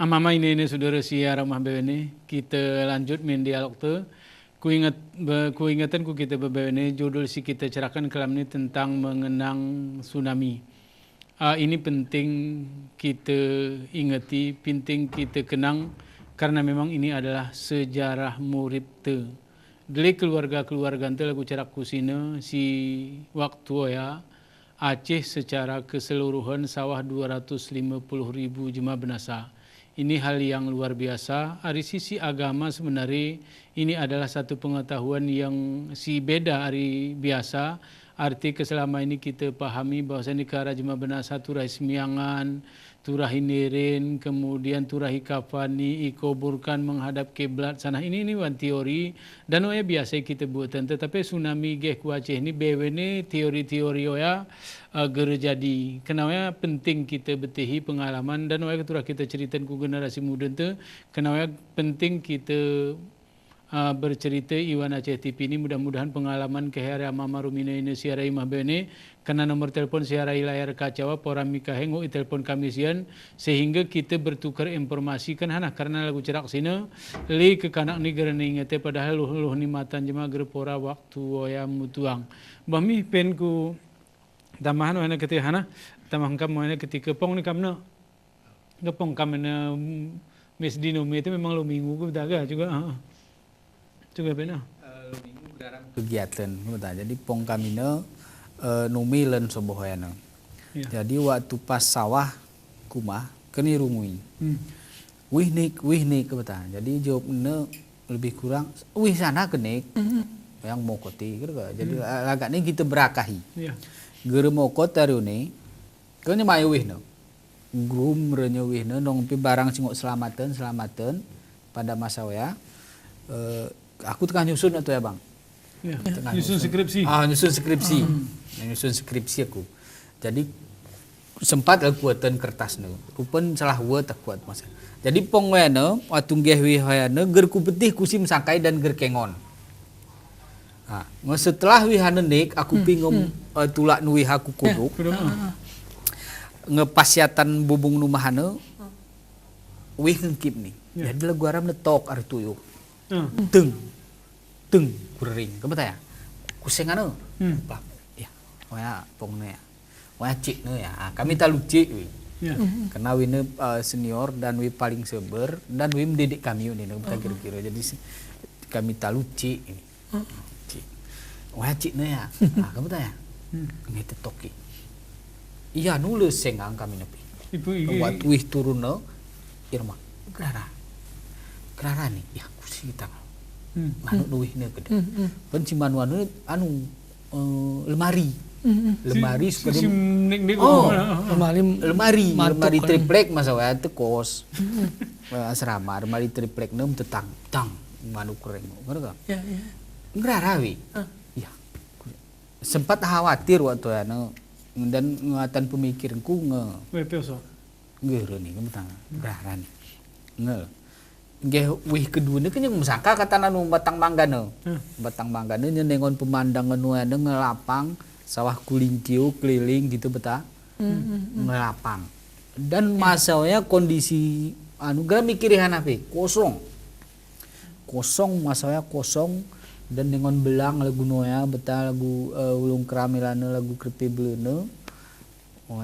Amama ini saudara sia ramah bene kita lanjut main dialog tu. Kuingatan ku kita berbene judul si kita cerahkan kelam ini tentang mengenang tsunami. Ini penting kita ingati, penting kita kenang karena memang ini adalah sejarah murid te. Dari keluarga-keluarga te lagu cerak kusina si waktu ya Aceh secara keseluruhan sawah 250.000 jemaah benasa. Ini hal yang luar biasa. Dari sisi agama sebenarnya ini adalah satu pengetahuan yang si beda hari biasa. Arti keselama ini kita pahami bahwasanya negara jemaah benasa turah semiangan, turah hinirin, kemudian turah kafani, ikuburkan menghadap kiblat sana. Ini wan teori dan biasa kita buatan. Tetapi tsunami geh ku Aceh ini bewe ni teori-teori gerjadi. Kenapa penting kita betihi pengalaman dan keturah kita ceritakan ku generasi muda tu. Kenapa penting kita bercerita Iwan Aceh TV ini mudah-mudahan pengalaman kehara mama rumina ini siarai mah bene karena nomor telepon siarai layar kacawa poram mikahengo telepon kami sian sehingga kita bertukar informasi kan hana karena lagu cerak sini li ke kanak ni gerana ingate padahal luh ni matan jema gerpora waktu waya mutuang bami penku tamahan wana ketika hana tamang kam wana ketika pong ni kamna ngepong kamna mes dino itu memang lo minggu ku daga juga juga benar. Minggu dalam kegiatan, jadi pong kamina numilen sobohoyana. Ya. Jadi waktu pas sawah kumah keni rumui. Wih nik kebetulan. Jadi jawabnya lebih kurang. Wih sana kenik. Yang mau koti, jadi agak ini kita berakahi. Ya. Gere mau kot dari ini, kene mayu wih no. Grum renya wih no, nong pi barang singok selamatan pada masa waya. Aku tengah nyusun atau ya bang? Ya, nyusun skripsi. Nyusun skripsi. Nyusun skripsi aku. Jadi sempat aku kuatan kertas no. Rupen salah gua tak kuat masa. Jadi pongwena waktu ngehwi hayana ger ku betih kusim sakai dan ger kengon. Setelah wihana nik aku pingum tulak nuwi aku kuduk. Ngepasiatan bubung numahana wih ngkip nih. Jadi lagu aram netok ar tuyuk. Teng kuring kebetul ya kusengan ya waya pongnya waya cik ya kami tak lucu karena wina senior dan wi paling seber dan wi mendidik kami ini kira-kira jadi kami tak lucu ini waya cik ya kebetul ya kami toki iya nulis sengang kami napi buat wih turun irma Kerara nih ya kursi kita manuk duih ni gede. Pencimanuan anu lemari seperti lemari triplek masa waya tu kos asrama lemari triplek nem tetang tang manuk kureng ngerti ya ngerarawi ya sempat khawatir waktu anu dan ngatan pemikiranku ngere nih kemetang ngerarani ngel wih kedua ni kan yang musaka kata nanu batang manggana. Batang manggana nya nengon pemandangan nuana ngelapang sawah kulingkiu keliling gitu beta. Ngelapang. Dan masanya kondisi anu gara mikirihan apa? Kosong. Masanya kosong dan nengon belang lagu noya beta lagu ulung keramilana lagu krepe bleune.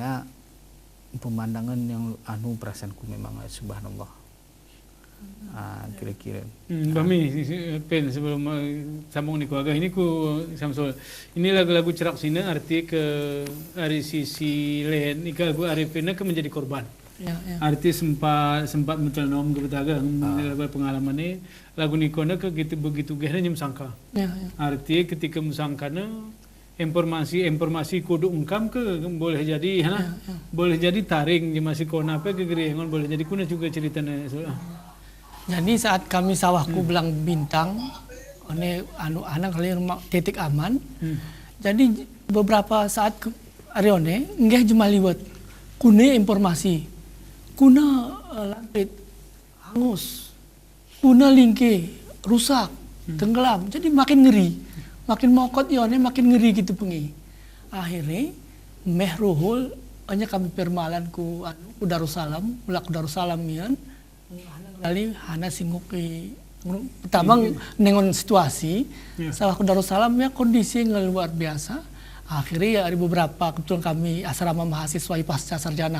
Ya pemandangan yang anu perasaanku memang subhanallah. Kira-kira. Bami pen sebelum sambung ni keluarga ini ku Samsul. Ini lagu-lagu cerak sini arti ke dari sisi lain ni lagu Arifina ke menjadi korban. Ya. Arti sempat mentelnom ke betaga pengalaman ni lagu nikona ke begitu gehna nyem sangka. Ya. Arti ketika musangkana informasi kudu ungkam ke boleh jadi boleh jadi taring masih kona apa ke gerengon boleh jadi kuna juga ceritanya. Jadi saat kami sawahku belang bintang, anak kalian titik aman. Jadi beberapa saat Arione nggak cuma liwat kuna informasi, kuna langit hangus, kuna lingke rusak, tenggelam. Jadi makin ngeri, makin mokot Ione makin ngeri gitu pengi. Akhirnya meh ruhul hanya kami permalan ku Darussalam, mulak Darussalam mian. kali hana singuk pertama nengon situasi sawah ke Darussalam ya kondisi yang luar biasa. Akhirnya ya ada beberapa kebetulan kami asrama mahasiswa pasca sarjana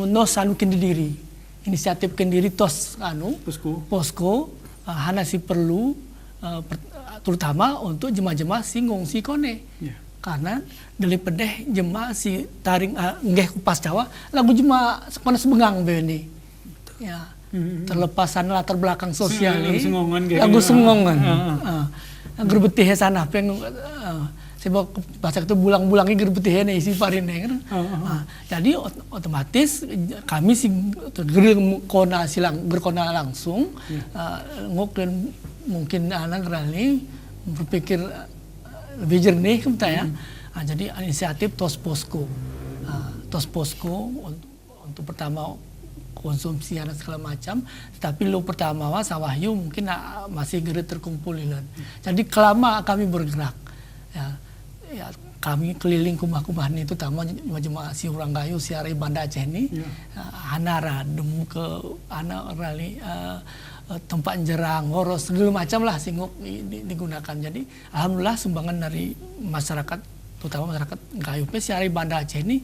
nos anu kendiri inisiatif kendiri tos anu posko hana si perlu terutama untuk jemaah-jemaah si ngungsi kone. Karena dari pedeh jemaah si taring nggih kupas Jawa lagu jemaah sekolah sebengang ini. Ya. Terlepasan latar belakang sosial lagu sengongan. Gerbetih sana peng sebab bahasa itu bulang-bulangnya gerbetih isi parine. Jadi otomatis kami si kona silang berkona langsung ngok dan mungkin anak rali berpikir lebih jernih ya. Jadi inisiatif tos posko untuk pertama konsumsi dan segala macam, tapi lo pertama sawahyu mungkin masih gede terkumpulilan. Jadi kelama kami bergerak, ya kami keliling kumah-kumah ini, terutama jemaah si Uranggayu, si Arai Banda Aceh ini, hanara demu ke anak rali tempat jerang, ngoros segala macam lah singuk digunakan. Jadi alhamdulillah sumbangan dari masyarakat, terutama masyarakat Gayo si Arai Banda Aceh ini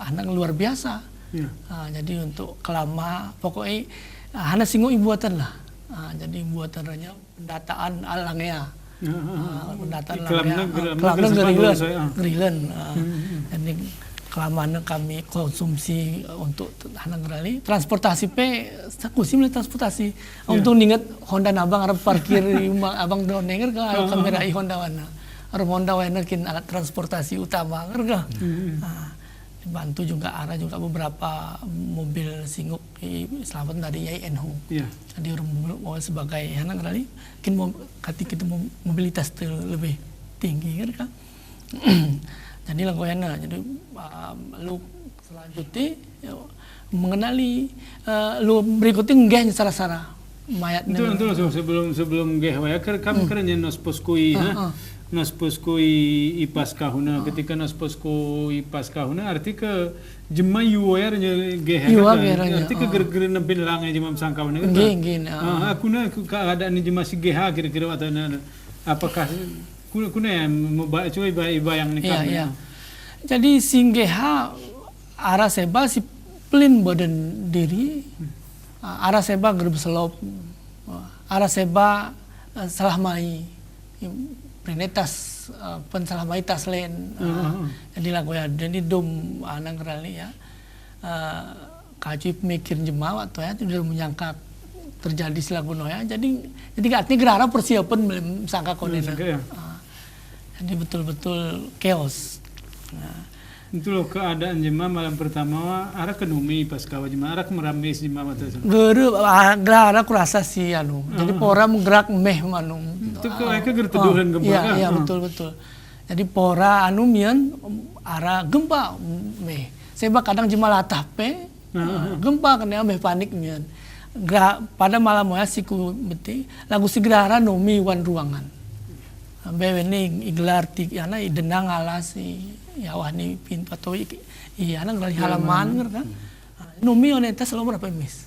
anak luar biasa. Jadi untuk kelama pokoknya hana singgung ibuatan lah. Jadi buatannya pendataan alangnya. Pendataan alangnya. Gerilen. Jadi kelamaan kami konsumsi untuk hana ngerali. Transportasi kusim lah transportasi. Untuk ingat Honda abang harap parkir abang donenger ke kamera Honda wana. Harap Honda wana kin alat transportasi utama ngerga. Bantu juga arah juga beberapa mobil singuk selamat dari YNHU. Jadi orang sebagai anak kali kita mobilitas lebih tinggi kan. Jadi lagoyana jadi lu selanjutnya mengenali lu berikutnya nggak salah-salah mayat. Betul sebelum nggak waya kami kerja nos poskui nos poskoi ipas kahuna ketika nos posko ipas kahuna arti ke jema yuwer geher arti ke ger-ger nebin langai jema sangkauna aku na keadaan jema si geha kira-kira atau apakah kuna ya coba bayang nih kami. Jadi singgeha arah seba si pelin badan diri arah seba gerb selop arah seba salah mai Prinetas pensalamaitas lain. Jadi lagu ya jadi dom anang rali ya. Kajip mikir jemaah atau ya tidak menyangka terjadi selagu noya. Jadi artinya gerara persiapan belum sangka konena. Jadi betul-betul chaos. Itu loh keadaan jemaah malam pertama arah kenumi pas kawa jemaah arah meramis jemaah atau gerara kurasa sih anu. Jadi pora menggerak meh manung. Itu mereka gerteduhan gempa. Iya betul. Jadi pora anu mian arah gempa meh. Sebab kadang jemaah latah gempa kena meh panik mian. Pada malam ya siku beti lagu sigrara nomi wan ruangan. Beweni iglar tiana denang alasi ya wani pintu atau iya nang dari halaman kan. Nomi oneta selalu berapa mis.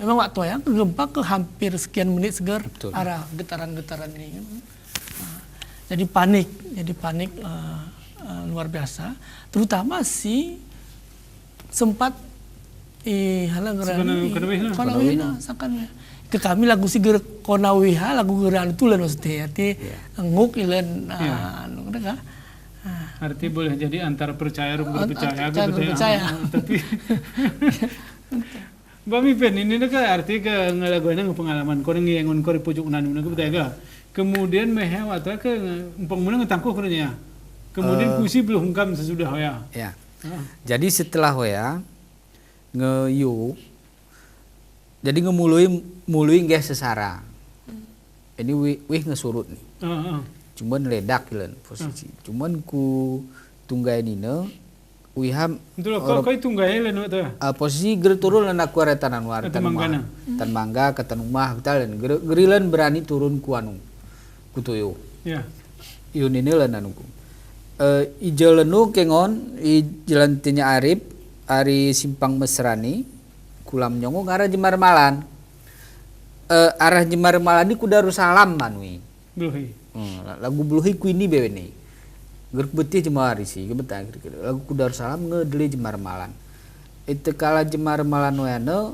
Memang waktu ya gempa ke hampir sekian menit segar arah getaran-getaran ini. Jadi panik luar biasa. Terutama si sempat Konawina sakan ke kami lagu si Konawiha lagu geran tulen maksudnya arti nguk ilen anu kan. Arti boleh jadi antara percaya berpercaya tapi Bami pen ini kan arti ke ngelaguannya pengalaman kau ngiangun kau di pucuk nanun aku betega. Kemudian mehe atau ke umpang mana ngetangkuh kerja. Kemudian kusi belum hungkam sesudah hoya. Ya. Jadi setelah hoya ngeyu jadi ngemului nggih sesara. Ini wih ngesurut nih. Cuman ledak ilan posisi. Cuman ku tunggai nina wiham betul kok tunggai ilan tuh. Posisi ger turun lan aku retanan war tan mangga ke tan umah kita lan gerilan berani turun ku anu ku tuyu. Ya. Ieu nini lan anu ku. Ijo lenu kengon i jalan tinya Arif Ari Simpang Mesrani kulam nyongo arah Jemar Malan. Arah Jemar Malan ni ku Darussalam manui. Bluhi. Lagu Bluhi ku ini bewene. Ger betih Jemar isi, kebetan lagu ku Darussalam ngedeli Jemar Malan. Itu kala Jemar Malan wayana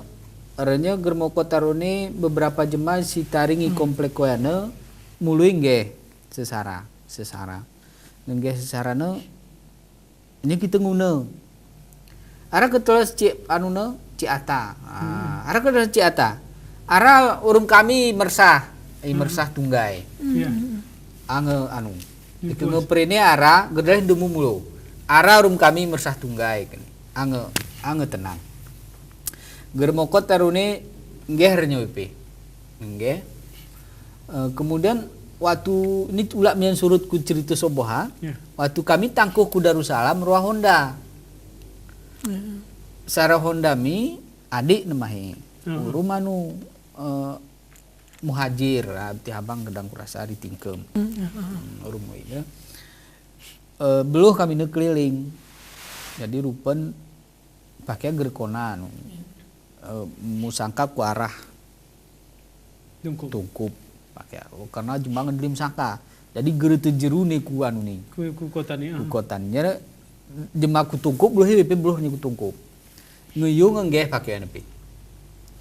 aranya ger moko tarune beberapa jemaah si taringi komplek wayana mului nggih sesara. Nggih sesarana ini kita nguna. Ara ketelas cik anuna Ciata. Ara ketelas Ciata. Ara urung kami mersah, mersah tunggai. Ya. Ange anu. Iku ngeprene ara gedah demu mulu. Ara urung kami mersah tunggai kan. Ange tenang. Germoko tarune nggih renyo ipe. Nggih. Kemudian waktu ini ulak mian surut ku cerita soboha. Ya. Waktu kami tangkuh ku Darussalam ruah Honda. Sarah Honda mi adik nemahe. Rumanu muhajir abdi habang gedang kurasari tingkem. Rumah ya. Beluh kami keliling. Jadi rupen pakai gerkona anu. Musangka ku arah tungkup pakai karena jembangan delim sangka. Jadi gerete jeru ni ku anu ni. Ku kota ni. Ku kotanya jema ku tungkup beluh BP beluh ni ku tungkup. Ngeyung nggih pakaian pi.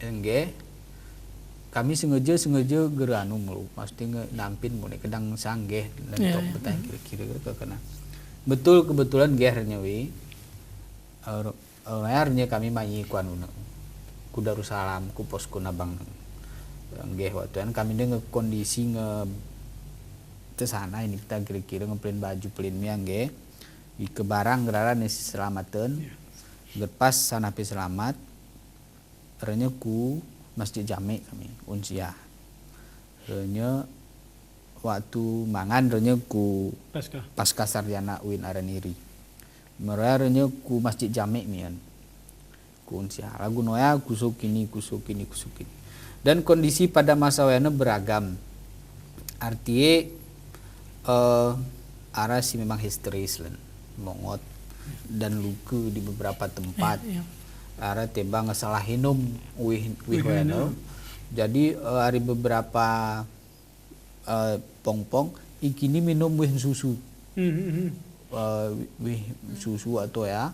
Nggih. Kami sengaja ger anu mulu. Pasti nampin mule kedang sanggeh dan tok betah kira-kira kena. Betul kebetulan nggih wi. Layarnya kami mayi ku anu ku Darussalam ku posko nabang. Nggih waktu kami dengan kondisi sana ini kita kira-kira ngepelin baju pelin mia nggih di ke barang geraran selamatan gerpas sanapi selamat renya ku Masjid Jami kami unsiah renya waktu mangan renya ku pasca sarjana UIN Araniri merenya ku Masjid Jami mian ku unsiah lagu noya kusuk ini dan kondisi pada masa wayana beragam artinya Ara sih memang histeris lan mongot dan luka di beberapa tempat. Ara tembang salah hinum wih wayana. Jadi hari beberapa pong ikini minum wih susu. Wih susu atau ya.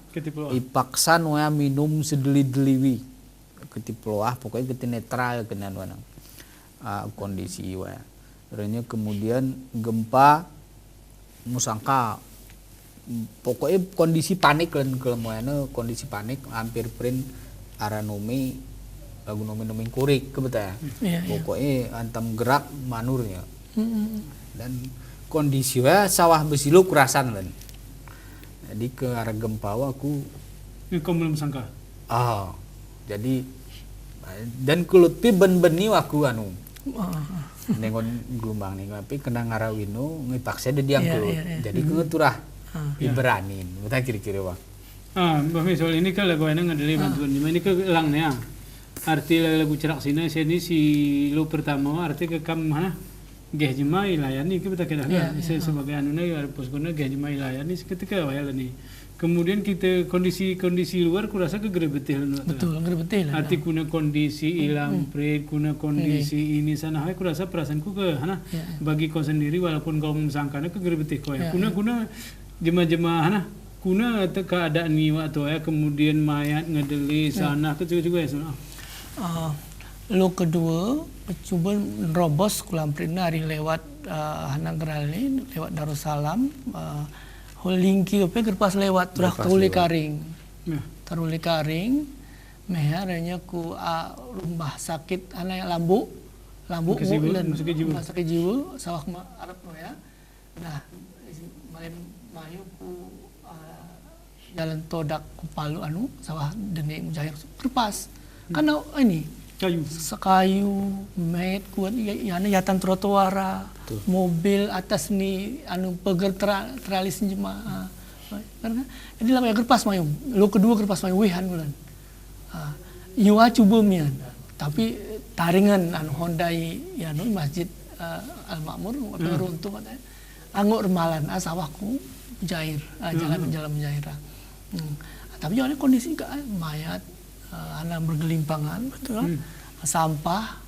Ipaksan waya minum sedeli-deliwi. Ketiploah pokoknya keti netral kenan wanang. Kondisi waya. Akhirnya kemudian gempa musangka pokoknya kondisi panik dan kelemoyana kondisi panik hampir print aranome lagu nome kurik kebetul pokoknya antam gerak manurnya dan kondisi sawah besilu kurasan kan jadi ke arah gempa aku kau belum sangka jadi dan kulutpi ben-beni waku anu nengon gelombang nih tapi kena ngarawino ngipaksa dia diangkut jadi keturah iberanin betul kira-kira wah Mbak soal ini kan lagu enang ngedeli bantuan ini ke elangnya arti lagu cerak sini si lu pertama arti ke kam mana geh jemai layani kita kena sebagai anu nih poskona geh jemai layani ketika wayal nih kemudian kita kondisi luar kurasa ke gede betul betul arti kuna kondisi ilang pred kuna kondisi ini sana hai kurasa perasaanku ke hana bagi kau sendiri walaupun kau mengsangkana ke gede betul kau ya kuna jemaah hana kuna keadaan ni waktu ya kemudian mayat ngedeli sana ke juga ya sana lo kedua coba robos kulam pred hari lewat hana gerali lewat Darussalam lingki apa kerpas lewat turah taruli karing meharanya ku rumah sakit anak lambu rumah sakit jiwa sawah Arab ya nah mayu ku jalan todak ku Palu anu sawah deni mujahir kerpas karena ini kayu met kuat yatan trotoara mobil atas ni anu peger teralis jemaah karena jadi lah ya kerpas mayung lo kedua kerpas mayung wihan bulan iwa coba mian tapi taringan anu Honda ya anu masjid Al Makmur runtuh katanya anggur remalan sawahku jair jalan menjair tapi jangan kondisi mayat anak bergelimpangan, betul kan? Sampah,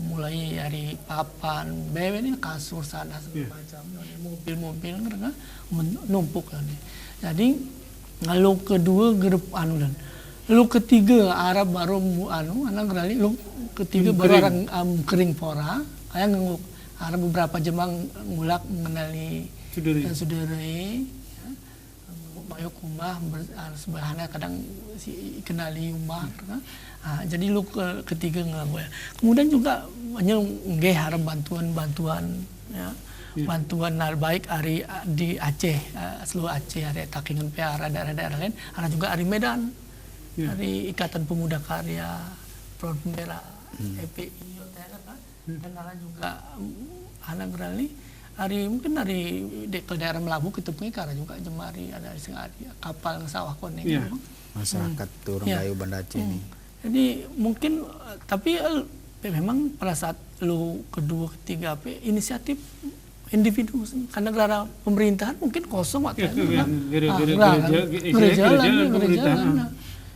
mulai dari papan, bewe ini kasur sana segala macam, mobil-mobil kan menumpuk kan. Jadi lalu kedua gerep anu dan lalu ketiga Arab baru anak gerali, lalu ketiga baru orang kering pora, ayah ngenguk Arab beberapa jemaah ngulak mengenali saudari, bayok rumah sebelahnya kadang si kenali rumah kan. Jadi lu ketiga ngelagu ya. Kemudian juga hanya nggih harap bantuan ya. Bantuan baik hari di Aceh, seluruh Aceh, hari Takingan Peara, daerah-daerah lain, ada juga hari Medan, hari Ikatan Pemuda Karya, Front Pembela, EPI, dan ada juga anak beralih hari mungkin dari daerah Melabu kita punya karena juga jemari ada kapal sawah konek masyarakat turun kayu Banda Aceh ini. Jadi mungkin tapi memang pada saat lu kedua ketiga inisiatif individu karena gelara pemerintahan mungkin kosong waktu itu gereja.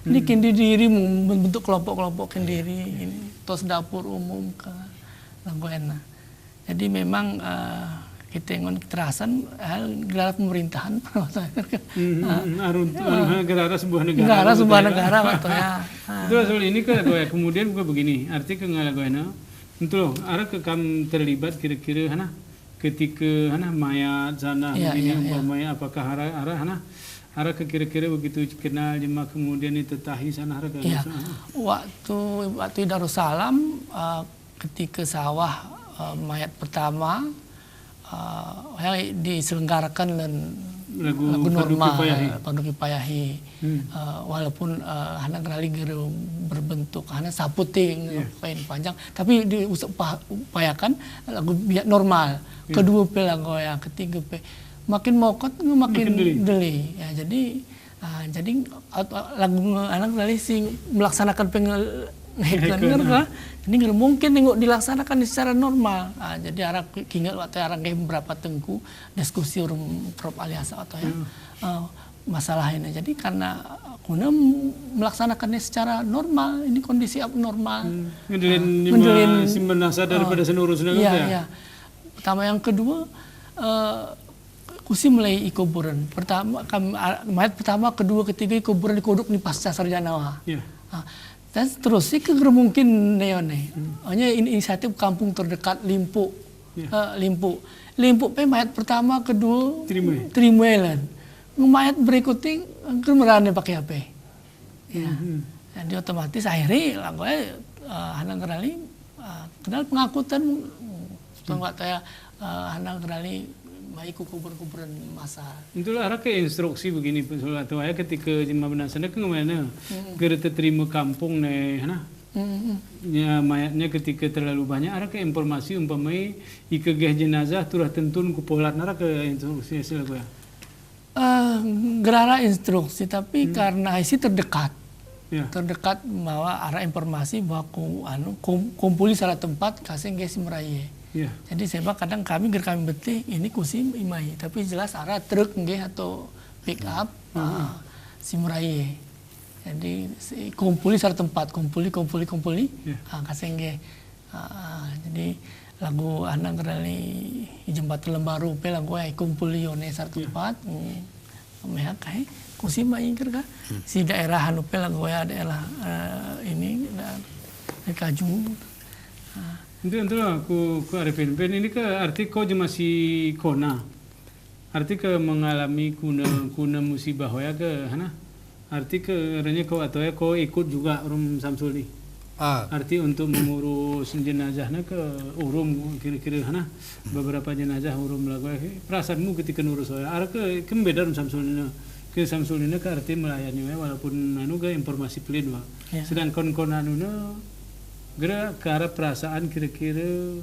Ini kini diri membentuk kelompok-kelompok diri ini tos dapur umum ke Lagoena. Jadi memang kita ingin kekerasan gelar pemerintahan gelar sebuah negara waktunya itu soal ini kan kemudian juga begini arti ke Lagoena untuk arah ke kam terlibat kira-kira ketika mayat sana begini umpamanya apakah arah ke kira-kira begitu kenal jemaah kemudian itu tahi sana arah waktu Darussalam ketika sawah mayat pertama diselenggarakan dan lagu normal Pandu Kipayahi walaupun anak rali berbentuk anak saputing kain panjang tapi diupayakan lagu biak normal kedua pe lagu yang ketiga pe makin mokot makin deli ya jadi lagu anak rali sing melaksanakan ini nggak mungkin nggak dilaksanakan secara normal. Jadi arah kingal waktu arah beberapa tengku diskusi Prof Aliasa atau masalah ini. Jadi karena kuna melaksanakannya secara normal, ini kondisi abnormal. Mendelin simpen nasa daripada senurus ya. Pertama yang kedua kusi mulai ikuburan. Mayat pertama, kedua, ketiga ikuburan dikodok di pasca sarjana. Dan terus sih mungkin neone. Hanya inisiatif kampung terdekat Limpu. Limpu mayat pertama, kedua Trimuelan. Mayat berikutnya kemerane pakai HP. Ya. Jadi otomatis akhirnya lah gue anak kerali kenal pengakutan nggak saya anak kerali baik kuburan masal. Itulah arah ke instruksi begini atau ayah ketika jemaah benasana ke mana gereta terima kampung ya mayatnya ketika terlalu banyak arah ke informasi umpamai ikegeh jenazah turah tentun kupolat arah ke instruksi hasil gue. Gerara instruksi tapi karena isi terdekat. Terdekat bahwa arah informasi bahwa kumpuli salah tempat kasih gesi meraye. Jadi sebab kadang kami beti ini kusim imai tapi jelas arah truk nggih atau pick up simuraye. Jadi kumpuli satu tempat kumpuli kasih nggih. Jadi lagu anak kerali jembatan Lembaru pe lagu kumpuli yone satu tempat mehak kai kusim mai kerja si daerah anu pe lagu daerah ini Kaju. Itu aku arifin ini ke arti kau masih kona arti ke mengalami kuna musibah ya ke arti ke renya kau atau ya kau ikut juga Rum Samsuli arti untuk mengurus jenazahnya ke urum kira-kira beberapa jenazah urum lagu perasaanmu ketika ngurus saya arah ke beda Rum Samsulina ke arti melayani walaupun ke informasi pelin sedangkan konanuna gerak ke arah perasaan kira-kira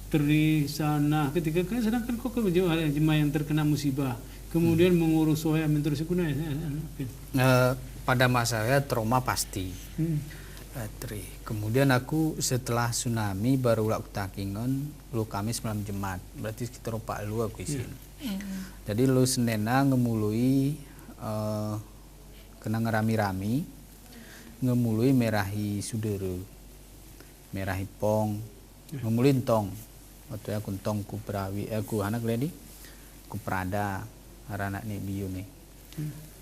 dari sana ketika kan sedangkan kok jemaah yang terkena musibah kemudian mengurus soya menterus kuna pada masa saya trauma pasti kemudian aku setelah tsunami baru aku takingon lu Kamis malam Jumat berarti sekitar 4 lu aku isin jadi lu Senena ngemului kena ngerami-rami ngemului merahi sudere, merahi pong, ngemulin tong. Waktu aku tong ku perawi, aku anak ledi, ku perada, anak ni biu ni,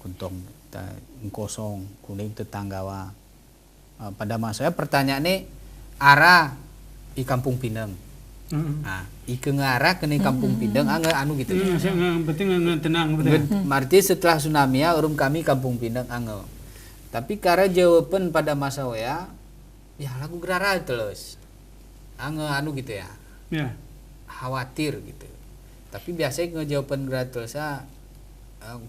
kuntong kosong, kuning tetanggawa. Pada masa pertanyaan ni arah di Kampung Pinang. Nah, ike ngarah ke Kampung Pinang, anu gitu. Penting tenang betul. Berarti setelah tsunami ya, urung kami Kampung Pinang angel. Tapi karena jawaban pada masa ya lagu gerara terus. Anu gitu ya. Ya. Khawatir gitu. Tapi biasanya ngejawaban gerara terus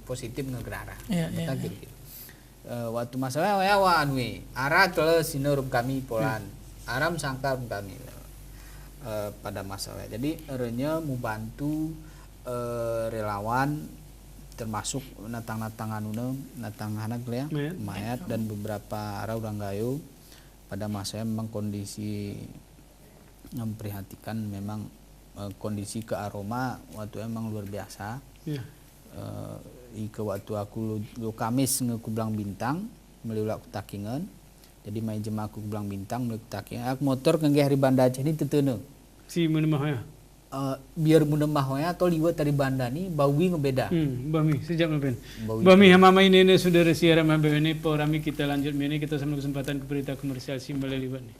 positif ngegerara. Iya, iya. Gitu. Waktu masa ya anu arah terus sinurum kami polan. Aram sangkar kami. Pada masalah. Jadi erenya membantu relawan termasuk natang-natang anuna, natang anak ya, mayat dan beberapa orang gayo pada masanya memang kondisi memprihatinkan, memang kondisi ke aroma waktu emang luar biasa. Ike waktu aku lu Kamis ngekublang bintang melulak takingan. Jadi main jemaah aku kublang bintang melulak takingan. Aku motor ke hari Banda Aceh ini tetene. Si menemah ya. Biar munemah ya atau liwat dari Banda ni bawi ngebeda. Bami sejak ngapain? Bawi. Bami mama ini sudah siaran ini porami kita lanjut ini kita sama kesempatan ke berita komersial si liwat ni.